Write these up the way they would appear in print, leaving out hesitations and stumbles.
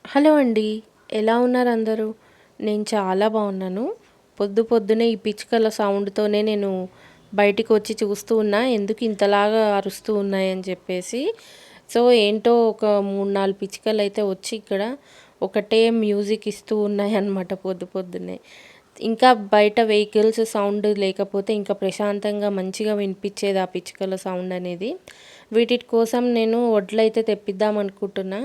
Hello అండి. ఎలా ఉన్నారు అందరూ? నేను చాలా బాగున్నాను. పొద్దున్నే ఈ పిచ్చుకల సౌండ్‌తోనే నేను బయటికొచ్చి చూస్తూ ఉన్నా. ఎందుకు ఇంతలాగా అరుస్తూ ఉన్నాయని చెప్పేసి. సో, ఏంటో ఒక 3, 4 పిచ్చుకలైతే వచ్చి ఇక్కడ ఒకటే మ్యూజిక్ ఇస్తూ ఉన్నాయన్నమాట పొద్దున్నే. ఇంకా బయట వెహికల్స్ సౌండ్ లేకపోతే ఇంకా ప్రశాంతంగా మంచిగా వినిపిచ్చేది ఆ పిచ్చుకల సౌండ్ అనేది. వీటి కోసం నేను వడ్లయితే తెప్పిద్దాం అనుకుంటున్నా.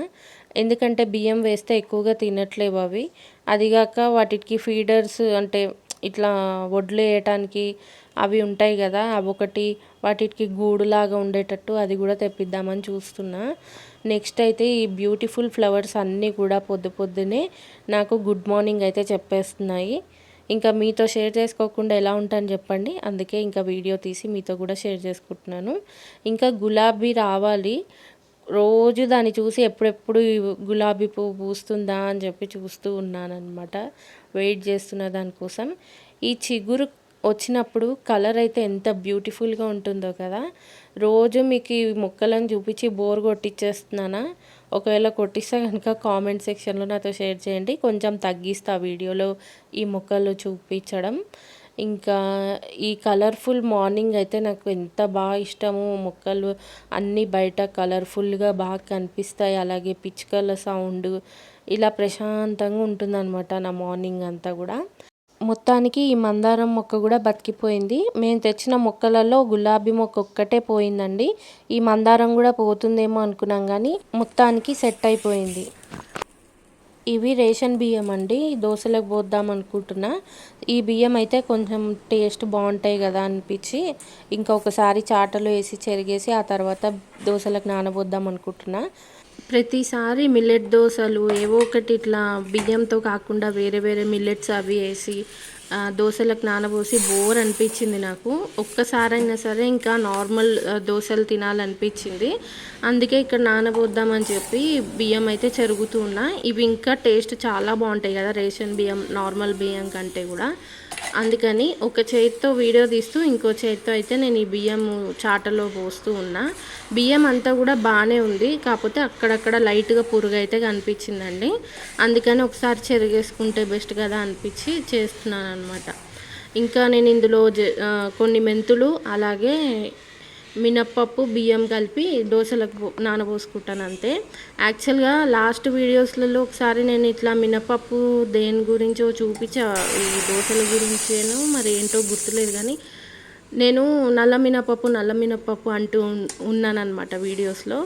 ఎందుకంటే బియ్యం వేస్తే ఎక్కువగా తినట్లేవు అవి. అదిగాక వాటికి ఫీడర్స్ అంటే ఇట్లా వడ్లేయటానికి అవి ఉంటాయి గదా! అవొకటి వాటికి గూడులాగా ఉండేటట్టు అది గూడా తెప్పిద్దామని చూస్తున్నా. నెక్స్ట్ అయితే ఈ బ్యూటిఫుల్ ఫ్లవర్స్ అన్నీ కూడా పొద్దున్నే నాకు గుడ్ మార్నింగ్ అయితే చెప్పేస్తున్నాయి. ఇంకా మీతో షేర్ చేసుకోకుండా ఎలా ఉంటాను చెప్పండి. అందుకే ఇంకా వీడియో తీసి మీతో కూడా షేర్ చేసుకుంటున్నాను. ఇంకా గులాబీ రావాలి. రోజు దాన్ని చూసి ఎప్పుడెప్పుడు ఈ గులాబీ పువ్వు పూస్తుందా అని చెప్పి చూస్తూ ఉన్నానన్నమాట. వెయిట్ చేస్తున్న దానికోసం. ఈ చిగురు వచ్చినప్పుడు కలర్ అయితే ఎంత బ్యూటిఫుల్‌గా ఉంటుందో కదా! రోజు మీకు ఈ మొక్కలను చూపించి బోర్ కొట్టిచ్చేస్తున్నానా? ఒకవేళ కొట్టిస్తే గనుక కామెంట్ సెక్షన్‌లో నాతో షేర్ చేయండి. కొంచెం తగ్గిస్తా వీడియోలో ఈ మొక్కలు చూపించడం. ఇంకా ఈ కలర్‌ఫుల్ మార్నింగ్ అయితే నాకు ఎంత బాగా ఇష్టమో మొక్కలు అన్నీ బయట కలర్‌ఫుల్‌గా బాగా కనిపిస్తాయి. అలాగే పిచ్చుకల సౌండు ఇలా ప్రశాంతంగా ఉంటుందన్నమాట నా మార్నింగ్ అంతా గూడా. మొత్తానికి ఈ మందారం మొక్క గూడా బతికిపోయింది. మేము తెచ్చిన మొక్కలలో గులాబీ మొక్క ఒక్కటే పోయిందండి. ఈ మందారం గూడా పోతుందేమో అనుకున్నాం గానీ మొత్తానికి సెట్ అయిపోయింది. ఇవి రేషన్ బియ్యం అండి. దోసలకు పోద్దాం అనుకుంటున్నా. ఈ బియ్యం అయితే కొంచెం టేస్ట్ బాగుంటాయి కదా అనిపించి ఇంకొకసారి చాటలో వేసి చెరిగేసి ఆ తర్వాత దోసలకు నానబోద్దాం అనుకుంటున్నా. ప్రతిసారి మిల్లెట్ దోసలు ఏవో ఒకటి ఇట్లా బియ్యంతో కాకుండా వేరే వేరే మిల్లెట్స్ అవి వేసి దోసలకు నానబోసి బోర్ అనిపించింది నాకు. ఒక్కసారైనా సరే ఇంకా నార్మల్ దోసలు తినాలనిపించింది. అందుకే ఇక్కడ నానబోద్దామని చెప్పి బియ్యం అయితే చెరుగుతూ ఉన్నా. ఇవి ఇంకా టేస్ట్ చాలా బాగుంటాయి కదా రేషన్ బియ్యం నార్మల్ బియ్యం కంటే కూడా. అందుకని ఒక చేతితో వీడియో తీస్తూ ఇంకో చేతితో అయితే నేను ఈ బియ్యం చాటలో పోస్తూ ఉన్నా. బియ్యం అంతా కూడా బాగానే ఉంది. కాకపోతే అక్కడక్కడ లైట్గా పురుగు అయితే కనిపించిందండి. అందుకని ఒకసారి చెరిగేసుకుంటే బెస్ట్ కదా అనిపించి చేస్తున్నాను అనమాట. ఇంకా నేను ఇందులో కొన్ని మెంతులు అలాగే మినప్పప్పు బియ్యం కలిపి దోశలకు నానబోసుకుంటాను అంతే. యాక్చువల్గా లాస్ట్ వీడియోస్లలో ఒకసారి నేను ఇట్లా మినప్పప్పు దేని గురించో చూపించా, ఈ దోశల గురించేనో మరి ఏంటో గుర్తులేదు కానీ నేను నల్ల మినప్పప్పు అంటూ ఉన్నానన్నమాట వీడియోస్లో.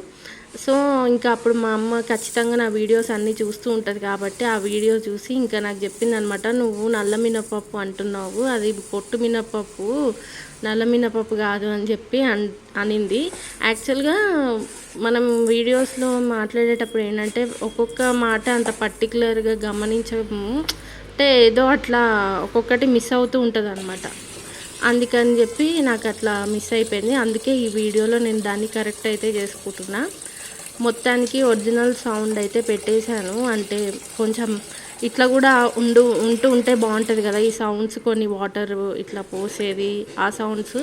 సో ఇంకా అప్పుడు మా అమ్మ ఖచ్చితంగా నా వీడియోస్ అన్నీ చూస్తూ ఉంటుంది కాబట్టి ఆ వీడియో చూసి ఇంకా నాకు చెప్పిందనమాట, నువ్వు నల్ల మినప్పప్పు అంటున్నావు, అది పొట్టు మినప్పప్పు, నల్ల మినప్పప్పు కాదు అని చెప్పి అనింది. యాక్చువల్గా మనం వీడియోస్లో మాట్లాడేటప్పుడు ఏంటంటే ఒక్కొక్క మాట అంత పర్టికులర్గా గమనించము, అంటే ఏదో అట్లా ఒక్కొక్కటి మిస్ అవుతూ ఉంటుంది అనమాట. అందుకని చెప్పి నాకు అట్లా మిస్ అయిపోయింది. అందుకే ఈ వీడియోలో నేను దాన్ని కరెక్ట్ అయితే చేసుకుంటున్నా. మొత్తానికి ఒరిజినల్ సౌండ్ అయితే పెట్టేశాను. అంటే కొంచెం ఇట్లా కూడా ఉంటే బాగుంటుంది కదా ఈ సౌండ్స్, కొన్ని వాటర్ ఇట్లా పోసేది ఆ సౌండ్స్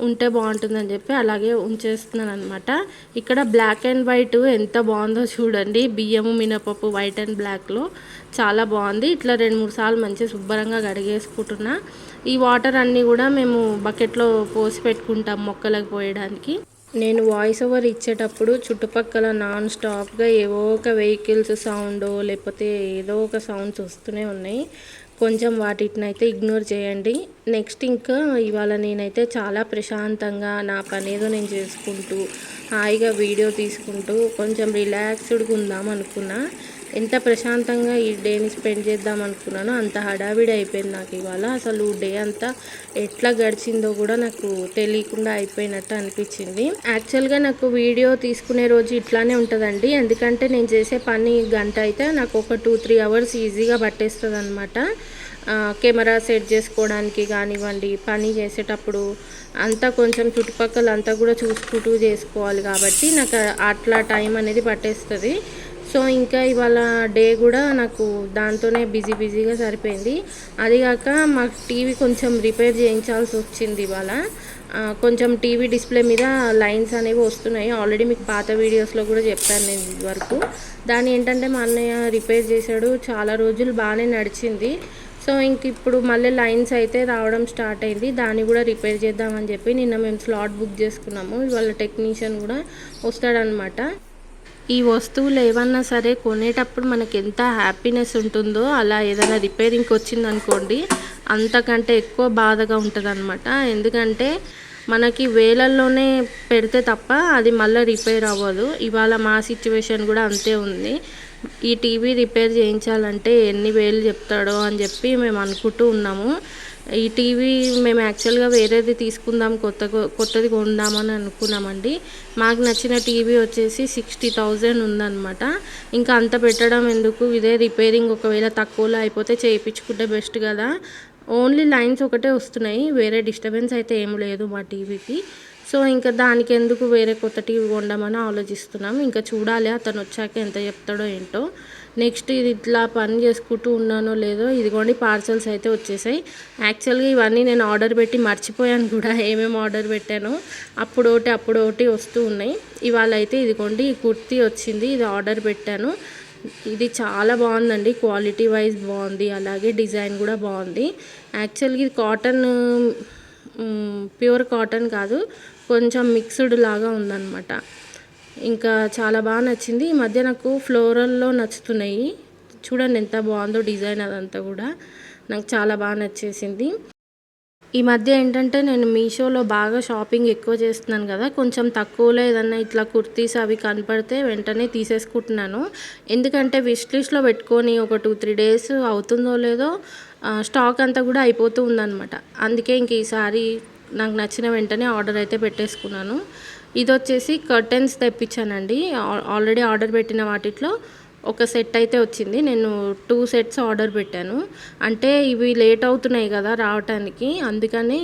ఉంటే బాగుంటుందని చెప్పి అలాగే ఉంచేస్తున్నాను అనమాట. ఇక్కడ బ్లాక్ అండ్ వైట్ ఎంత బాగుందో చూడండి. బియ్యము మినపప్పు వైట్ అండ్ బ్లాక్లో చాలా బాగుంది. ఇట్లా 2-3 సార్లు మంచిగా శుభ్రంగా కడిగేసుకుంటున్నా. ఈ వాటర్ అన్నీ కూడా మేము బకెట్లో పోసి పెట్టుకుంటాం మొక్కలకు పోయడానికి. నేను వాయిస్ ఓవర్ ఇచ్చేటప్పుడు చుట్టుపక్కల నాన్ స్టాప్గా ఏవో ఒక వెహికల్స్ సౌండో లేకపోతే ఏదో ఒక సౌండ్స్ వస్తూనే ఉన్నాయి. కొంచెం వాటినైతే ఇగ్నోర్ చేయండి. నెక్స్ట్ ఇంకా ఇవాళ నేనైతే చాలా ప్రశాంతంగా నా పని ఏదో నేను చేసుకుంటూ హాయిగా వీడియో తీసుకుంటూ కొంచెం రిలాక్స్డ్గా ఉందాం అనుకున్నా. ఎంత ప్రశాంతంగా ఈ డేని స్పెండ్ చేద్దాం అనుకున్నానో అంత హడావిడి అయిపోయింది నాకు ఇవాళ. అసలు డే అంతా ఎట్లా గడిచిందో కూడా నాకు తెలియకుండా అయిపోయినట్టు అనిపించింది. యాక్చువల్గా నాకు వీడియో తీసుకునే రోజు ఇట్లానే ఉంటుందండి. ఎందుకంటే నేను చేసే పని గంట అయితే నాకు ఒక 2-3 అవర్స్ ఈజీగా పట్టేస్తుంది అనమాట. కెమెరా సెట్ చేసుకోవడానికి కానివ్వండి, పని చేసేటప్పుడు అంతా కొంచెం చుట్టుపక్కల అంతా కూడా చూసుకుంటూ చేసుకోవాలి కాబట్టి నాకు అట్లా టైం అనేది పట్టేస్తుంది. సో ఇంకా ఇవాళ డే కూడా నాకు దాంతోనే బిజీగా సరిపోయింది. అది కాక మాకు టీవీ కొంచెం రిపేర్ చేయించాల్సి వచ్చింది ఇవాళ. కొంచెం టీవీ డిస్ప్లే మీద లైన్స్ అనేవి వస్తున్నాయి. ఆల్రెడీ మీకు పాత వీడియోస్లో కూడా చెప్పాను నేను ఇదివరకు. దాన్ని ఏంటంటే మా అన్నయ్య రిపేర్ చేశాడు. చాలా రోజులు బాగానే నడిచింది. సో ఇంక ఇప్పుడు మళ్ళీ లైన్స్ అయితే రావడం స్టార్ట్ అయింది. దాన్ని కూడా రిపేర్ చేద్దామని చెప్పి నిన్న మేము స్లాట్ బుక్ చేసుకున్నాము. ఇవాళ టెక్నీషియన్ కూడా వస్తాడనమాట. ఈ వస్తువులు ఏమన్నా సరే కొనేటప్పుడు మనకి ఎంత హ్యాపీనెస్ ఉంటుందో, అలా ఏదైనా రిపేరింగ్కి వచ్చిందనుకోండి అంతకంటే ఎక్కువ బాధగా ఉంటుంది అనమాట. ఎందుకంటే మనకి వేలల్లోనే పెడితే తప్ప అది మళ్ళీ రిపేర్ అవ్వదు. ఇవాళ మా సిచ్యువేషన్ కూడా అంతే ఉంది. ఈ టీవీ రిపేర్ చేయించాలంటే ఎన్ని వేలు చెప్తాడో అని చెప్పి మేము అనుకుంటూ ఉన్నాము. ఈ టీవీ మేము యాక్చువల్గా వేరేది తీసుకుందాం, కొత్తది కొందామని అనుకున్నామండి. మాకు నచ్చిన టీవీ వచ్చేసి 60,000 ఉందన్నమాట. ఇంకా అంత పెట్టడం ఎందుకు, ఇదే రిపేరింగ్ ఒకవేళ తక్కువలో అయిపోతే చేయించుకుంటే బెస్ట్ కదా. ఓన్లీ లైన్స్ ఒకటే వస్తున్నాయి, వేరే డిస్టర్బెన్స్ అయితే ఏం లేదు మా టీవీకి. సో ఇంకా దానికి ఎందుకు వేరే కొత్త టీవీ కొందామని ఆలోచిస్తున్నాం. ఇంకా చూడాలి అతను వచ్చాక ఎంత చెప్తాడో ఏంటో. నెక్స్ట్ ఇది ఇట్లా పని చేసుకుంటూ ఉన్నానో లేదో, ఇదిగోండి పార్సల్స్ అయితే వచ్చేసాయి. యాక్చువల్గా ఇవన్నీ నేను ఆర్డర్ పెట్టి మర్చిపోయాను కూడా ఏమేమి ఆర్డర్ పెట్టానో. అప్పుడు ఒకటి వస్తూ ఉన్నాయి. ఇవాళ అయితే ఇదిగోండి ఈ కుర్తీ వచ్చింది, ఇది ఆర్డర్ పెట్టాను. ఇది చాలా బాగుందండి, క్వాలిటీ వైజ్ బాగుంది, అలాగే డిజైన్ కూడా బాగుంది. యాక్చువల్గా ఇది కాటన్, ప్యూర్ కాటన్ కాదు, కొంచెం మిక్స్డ్ లాగా ఉందన్నమాట. ఇంకా చాలా బాగా నచ్చింది. ఈ మధ్య నాకు ఫ్లోరల్లో నచ్చుతున్నాయి. చూడండి ఎంత బాగుందో డిజైన్, అదంతా కూడా నాకు చాలా బాగా నచ్చేసింది. ఈ మధ్య ఏంటంటే నేను మీషోలో బాగా షాపింగ్ ఎక్కువ చేస్తున్నాను కదా, కొంచెం తక్కువలో ఏదన్నా ఇట్లా కుర్తీస్ అవి కనపడితే వెంటనే తీసేసుకుంటున్నాను. ఎందుకంటే విష్ లిస్ట్లో పెట్టుకొని ఒక 2-3 డేస్ అవుతుందో లేదో స్టాక్ అంతా కూడా అయిపోతూ ఉందన్నమాట. అందుకే ఇంక ఈసారి నాకు నచ్చిన వెంటనే ఆర్డర్ అయితే పెట్టేసుకున్నాను. ఇది వచ్చేసి కర్టెన్స్ తెప్పించానండి. ఆల్రెడీ ఆర్డర్ పెట్టిన వాటిలో ఒక సెట్ అయితే వచ్చింది. నేను 2 సెట్స్ ఆర్డర్ పెట్టాను. అంటే ఇవి లేట్ అవుతున్నాయి కదా రావటానికి, అందుకని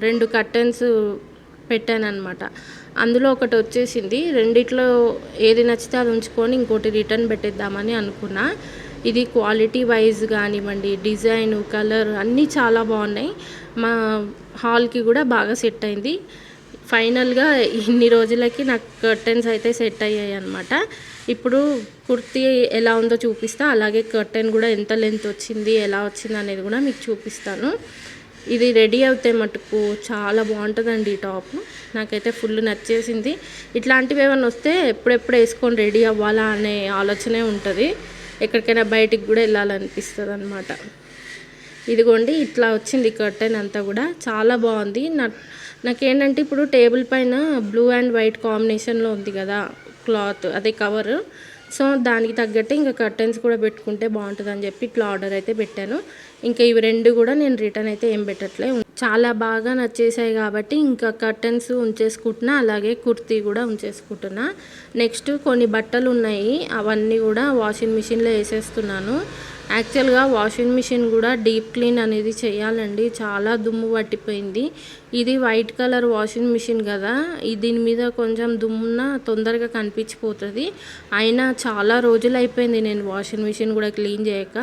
2 కర్టెన్స్ పెట్టాను అనమాట. అందులో ఒకటి వచ్చేసింది. రెండిట్లో ఏది నచ్చితే అది ఉంచుకొని ఇంకోటి రిటర్న్ పెట్టేద్దామని అనుకున్నా. ఇది క్వాలిటీ వైజ్ కానివ్వండి, డిజైన్, కలర్ అన్నీ చాలా బాగున్నాయి. మా హాల్కి కూడా బాగా సెట్ అయింది. ఫైనల్గా ఇన్ని రోజులకి నాకు కర్టెన్స్ అయితే సెట్ అయ్యాయి అనమాట. ఇప్పుడు కుర్తీ ఎలా ఉందో చూపిస్తా, అలాగే కర్టెన్ కూడా ఎంత లెంత్ వచ్చింది, ఎలా వచ్చింది అనేది కూడా మీకు చూపిస్తాను. ఇది రెడీ అవుతే మటుకు చాలా బాగుంటుందండి ఈ టాప్. నాకైతే ఫుల్ నచ్చేసింది. ఇట్లాంటివి ఏమైనా వస్తే ఎప్పుడెప్పుడు వేసుకొని రెడీ అవ్వాలా అనే ఆలోచనే ఉంటుంది. ఎక్కడికైనా బయటికి కూడా వెళ్ళాలనిపిస్తుంది అనమాట. ఇదిగోండి ఇట్లా వచ్చింది కర్టెన్ అంతా కూడా చాలా బాగుంది. నాకేంటంటే ఇప్పుడు టేబుల్ పైన బ్లూ అండ్ వైట్ కాంబినేషన్లో ఉంది కదా క్లాత్, అదే కవర్. సో దానికి తగ్గట్టే ఇంకా కర్టెన్స్ కూడా పెట్టుకుంటే బాగుంటుంది అని చెప్పి ఇట్లా ఆర్డర్ అయితే పెట్టాను. ఇంకా ఇవి 2 కూడా నేను రిటర్న్ అయితే ఏం పెట్టట్లే. చాలా బాగా నచ్చేసాయి కాబట్టి ఇంకా కర్టెన్స్ ఉంచేసుకుంటున్నా, అలాగే కుర్తీ కూడా ఉంచేసుకుంటున్నా. నెక్స్ట్ కొన్ని బట్టలు ఉన్నాయి, అవన్నీ కూడా వాషింగ్ మిషన్లో వేసేస్తున్నాను. యాక్చువల్గా వాషింగ్ మిషన్ కూడా డీప్ క్లీన్ అనేది చేయాలండి, చాలా దుమ్ము పట్టిపోయింది. ఇది వైట్ కలర్ వాషింగ్ మిషన్ కదా, దీని మీద కొంచెం దుమ్మున తొందరగా కనిపించిపోతుంది. అయినా చాలా రోజులు అయిపోయింది నేను వాషింగ్ మిషన్ కూడా క్లీన్ చేయక.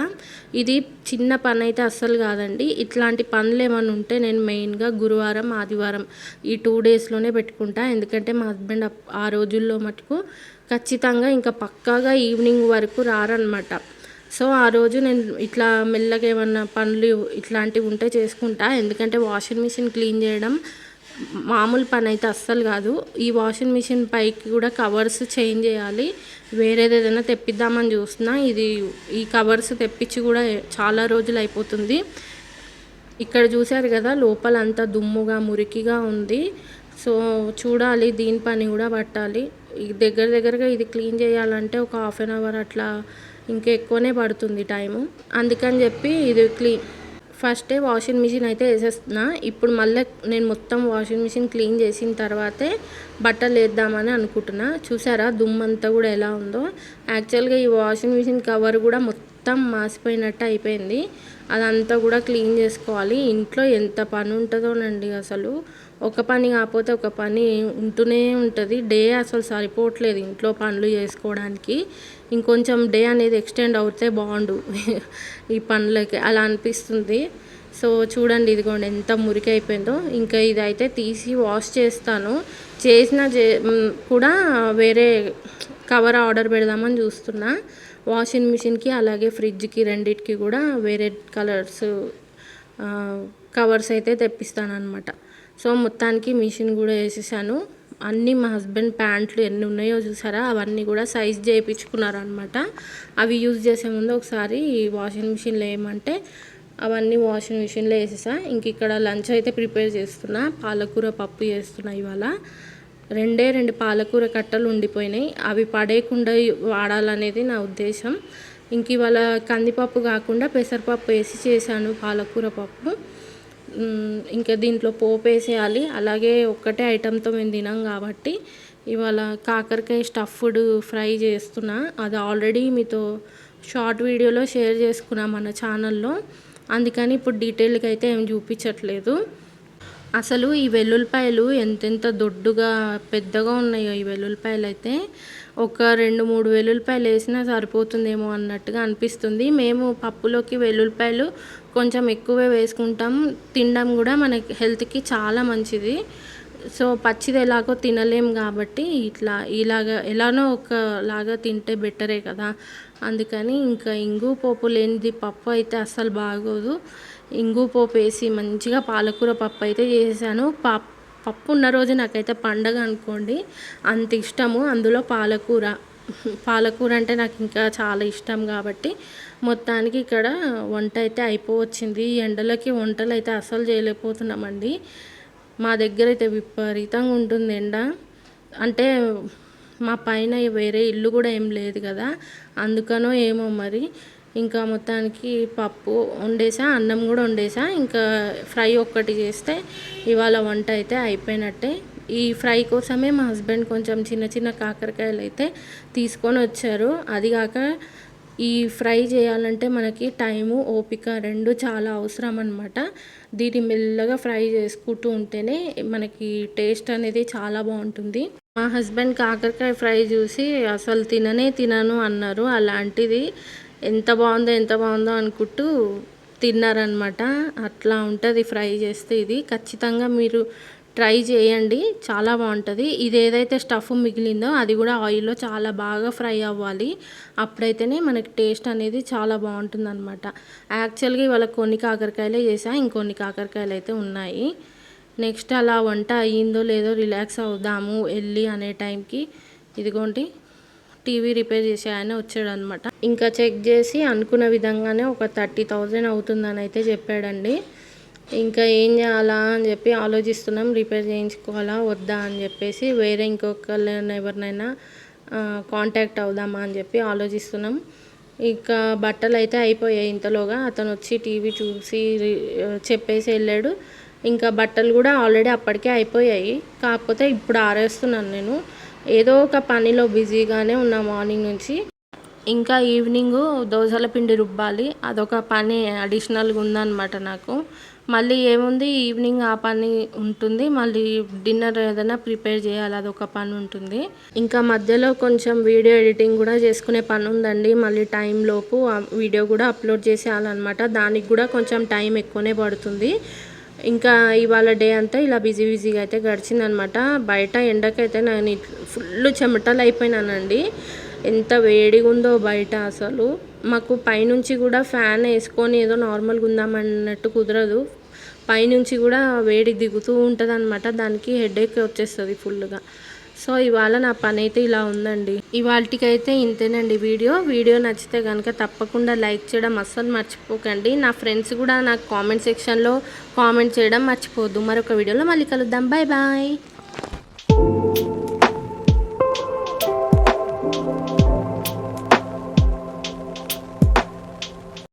ఇది చిన్న పని అయితే అస్సలు కాదండి. ఇట్లాంటి పనులు ఏమైనా ఉంటే నేను మెయిన్గా గురువారం, ఆదివారం ఈ 2 డేస్లోనే పెట్టుకుంటా. ఎందుకంటే మా హస్బెండ్ ఆ రోజుల్లో మటుకు ఖచ్చితంగా ఇంకా పక్కాగా ఈవినింగ్ వరకు రారనమాట. సో ఆ రోజు నేను ఇట్లా మెల్లగా ఏమన్నా పనులు ఇట్లాంటివి ఉంటే చేసుకుంటా. ఎందుకంటే వాషింగ్ మిషన్ క్లీన్ చేయడం మామూలు పని అయితే అస్సలు కాదు. ఈ వాషింగ్ మిషన్ పైకి కూడా కవర్స్ చేంజ్ చేయాలి. వేరేది ఏదైనా తెప్పిద్దామని చూస్తున్నా. ఈ కవర్స్ తెప్పించి కూడా చాలా రోజులు అయిపోతుంది. ఇక్కడ చూశారు కదా లోపల అంతా దుమ్ముగా మురికిగా ఉంది. సో చూడాలి, దీని పని కూడా పట్టాలి. దగ్గరగా ఇది క్లీన్ చేయాలంటే ఒక 1/2 అవర్ అట్లా ఇంకా ఎక్కువనే పడుతుంది టైము. అందుకని చెప్పి ఇది ఫస్టే వాషింగ్ మిషన్ అయితే వేసేస్తున్నా. ఇప్పుడు మళ్ళీ నేను మొత్తం వాషింగ్ మిషన్ క్లీన్ చేసిన తర్వాతే బట్టలు వేద్దామని అనుకుంటున్నా. చూసారా దుమ్మంతా కూడా ఎలా ఉందో. యాక్చువల్గా ఈ వాషింగ్ మిషన్ కవర్ కూడా మొత్తం మాసిపోయినట్టు అయిపోయింది. అదంతా కూడా క్లీన్ చేసుకోవాలి. ఇంట్లో ఎంత పని ఉంటుందోనండి అసలు. ఒక పని కాకపోతే ఒక పని ఉంటూనే ఉంటుంది. డే అసలు సరిపోవట్లేదు ఇంట్లో పనులు చేసుకోవడానికి. ఇంకొంచెం డే అనేది ఎక్స్టెండ్ అవుతే బాగుండు ఈ పనులకి అలా అనిపిస్తుంది. సో చూడండి, ఇదిగోండి ఎంత మురికి అయిపోయిందో. ఇంకా ఇదైతే తీసి వాష్ చేస్తాను. కూడా వేరే కవర్ ఆర్డర్ పెడదామని చూస్తున్నా. వాషింగ్ మిషన్కి అలాగే ఫ్రిడ్జ్కి రెండిటికి కూడా వేరే కలర్స్ కవర్స్ అయితే తెప్పిస్తాను అనమాట. సో మొత్తానికి మిషన్ కూడా వేసేసాను. అన్నీ మా హస్బెండ్ ప్యాంట్లు ఎన్ని ఉన్నాయో చూసారా, అవన్నీ కూడా సైజ్ చేయించుకున్నారనమాట. అవి యూజ్ చేసే ముందు ఒకసారి వాషింగ్ మిషన్లో వేయమంటే అవన్నీ వాషింగ్ మిషన్లో వేసేసా. ఇంక ఇక్కడ లంచ్ అయితే ప్రిపేర్ చేస్తున్నా. పాలకూర పప్పు చేస్తున్నా ఇవాళ. 2 పాలకూర కట్టలు ఉండిపోయినాయి. అవి పడేయకుండా వాడాలనేది నా ఉద్దేశం. ఇంక ఇవాళ కందిపప్పు కాకుండా పెసరపప్పు వేసి చేశాను పాలకూర పప్పు. ఇంకా దీంట్లో పోపు వేసేయాలి. అలాగే ఒక్కటే ఐటెంతో మేము తినాం కాబట్టి ఇవాళ కాకరకాయ స్టఫ్డ్ ఫ్రై చేస్తున్నా. అది ఆల్రెడీ మీతో షార్ట్ వీడియోలో షేర్ చేసుకున్నా మన ఛానల్లో. అందుకని ఇప్పుడు డీటెయిల్గా అయితే ఏం చూపించట్లేదు. అసలు ఈ వెల్లుల్లిపాయలు ఎంతెంత దొడ్డుగా పెద్దగా ఉన్నాయో ఈ వెల్లుల్లిపాయలు అయితే. ఒక 2-3 వెల్లుల్లిపాయలు వేసినా సరిపోతుందేమో అన్నట్టుగా అనిపిస్తుంది. మేము పప్పులోకి వెల్లుల్లిపాయలు కొంచెం ఎక్కువే వేసుకుంటాం. తినడం కూడా మనకి హెల్త్కి చాలా మంచిది. సో పచ్చిది ఎలాగో తినలేం కాబట్టి ఎలానో ఒకలాగా తింటే బెటరే కదా. అందుకని ఇంకా ఇంగు పోపు లేనిది పప్పు అయితే అస్సలు బాగోదు. ఇంగు పోపు వేసి మంచిగా పాలకూర పప్పు అయితే చేశాను. పప్పు ఉన్న రోజు నాకైతే పండగ అనుకోండి, అంత ఇష్టము. అందులో పాలకూర అంటే నాకు ఇంకా చాలా ఇష్టం కాబట్టి మొత్తానికి ఇక్కడ వంట అయితే అయిపోవచ్చింది. ఎండలకి వంటలు అయితే అస్సలు చేయలేకపోతున్నామండి. మా దగ్గర అయితే విపరీతంగా ఉంటుంది ఎండ. అంటే మా పైన వేరే ఇల్లు కూడా ఏం లేదు కదా, అందుకనో ఏమో మరి. ఇంకా మొత్తానికి పప్పు వండేసా, అన్నం కూడా వండేసా. ఇంకా ఫ్రై ఒక్కటి చేస్తే ఇవాళ వంట అయితే అయిపోయినట్టే. ఈ ఫ్రై కోసమే మా హస్బెండ్ కొంచెం చిన్న కాకరకాయలు అయితే తీసుకొని వచ్చారు. అదిగాక ఈ ఫ్రై చేయాలంటే మనకి టైము ఓపిక 2 చాలా అవసరం అనమాట. దీన్ని మెల్లగా ఫ్రై చేసుకుంటూ ఉంటేనే మనకి టేస్ట్ అనేది చాలా బాగుంటుంది. మా హస్బెండ్ కాకరకాయ ఫ్రై చూసి అసలు తినను అన్నారు. అలాంటిది ఎంత బాగుందో అనుకుంటూ తిన్నారనమాట. అట్లా ఉంటుంది ఫ్రై చేస్తే. ఇది ఖచ్చితంగా మీరు ట్రై చేయండి, చాలా బాగుంటుంది. ఇది ఏదైతే స్టఫ్ మిగిలిందో అది కూడా ఆయిల్లో చాలా బాగా ఫ్రై అవ్వాలి. అప్పుడైతేనే మనకి టేస్ట్ అనేది చాలా బాగుంటుంది అనమాట. యాక్చువల్గా ఇవాళ కొన్ని కాకరకాయలే చేసా, ఇంకొన్ని కాకరకాయలు అయితే ఉన్నాయి. నెక్స్ట్ అలా వంట అయ్యిందో లేదో రిలాక్స్ అవుదాము వెళ్ళి అనే టైంకి ఇదిగోండి టీవీ రిపేర్ చేసే ఆయన వచ్చాడు అనమాట. ఇంకా చెక్ చేసి అనుకున్న విధంగానే ఒక 30,000 అవుతుందని అయితే చెప్పాడండి. ఇంకా ఏం చేయాలా అని చెప్పి ఆలోచిస్తున్నాం. రిపేర్ చేయించుకోవాలా వద్దా అని చెప్పేసి వేరే ఇంకొకళ్ళని ఎవరినైనా కాంటాక్ట్ అవుదామా అని చెప్పి ఆలోచిస్తున్నాం. ఇంకా బట్టలు అయితే అయిపోయాయి. ఇంతలోగా అతను వచ్చి టీవీ చూసి చెప్పేసి వెళ్ళాడు. ఇంకా బట్టలు కూడా ఆల్రెడీ అప్పటికే అయిపోయాయి. కాకపోతే ఇప్పుడు ఆరేస్తున్నాను నేను. ఏదో ఒక పనిలో బిజీగానే ఉన్నా మార్నింగ్ నుంచి. ఇంకా ఈవినింగ్ దోసల పిండి రుబ్బాలి, అదొక పని అడిషనల్గా ఉందన్నమాట నాకు. మళ్ళీ ఏముంది, ఈవినింగ్ ఆ పని ఉంటుంది. మళ్ళీ డిన్నర్ ఏదైనా ప్రిపేర్ చేయాలి, అదొక పని ఉంటుంది. ఇంకా మధ్యలో కొంచెం వీడియో ఎడిటింగ్ కూడా చేసుకునే పని ఉందండి. మళ్ళీ టైంలోపు ఆ వీడియో కూడా అప్లోడ్ చేసేయాలన్నమాట. దానికి కూడా కొంచెం టైం ఎక్కువనే పడుతుంది. ఇంకా ఇవాళ డే అంతా ఇలా బిజీగా అయితే గడిచిందనమాట. బయట ఎండకైతే నేను ఫుల్ చెమటలు అయిపోయినానండి. ఎంత వేడిగా ఉందో బయట అసలు. మాకు పైనుంచి కూడా ఫ్యాన్ వేసుకొని ఏదో నార్మల్గా ఉందామన్నట్టు కుదరదు. పైనుంచి కూడా వేడి దిగుతూ ఉంటుంది అనమాట. దానికి హెడేక్ వచ్చేస్తుంది ఫుల్గా. సో ఇవాళ నా పని అయితే ఇలా ఉందండి. ఇవాళకైతే ఇంతేనండి వీడియో నచ్చితే కనుక తప్పకుండా లైక్ చేయడం అస్సలు మర్చిపోకండి. నా ఫ్రెండ్స్ కూడా నాకు కామెంట్ సెక్షన్లో కామెంట్ చేయడం మర్చిపోవద్దు. మరొక వీడియోలో మళ్ళీ కలుద్దాం. బాయ్.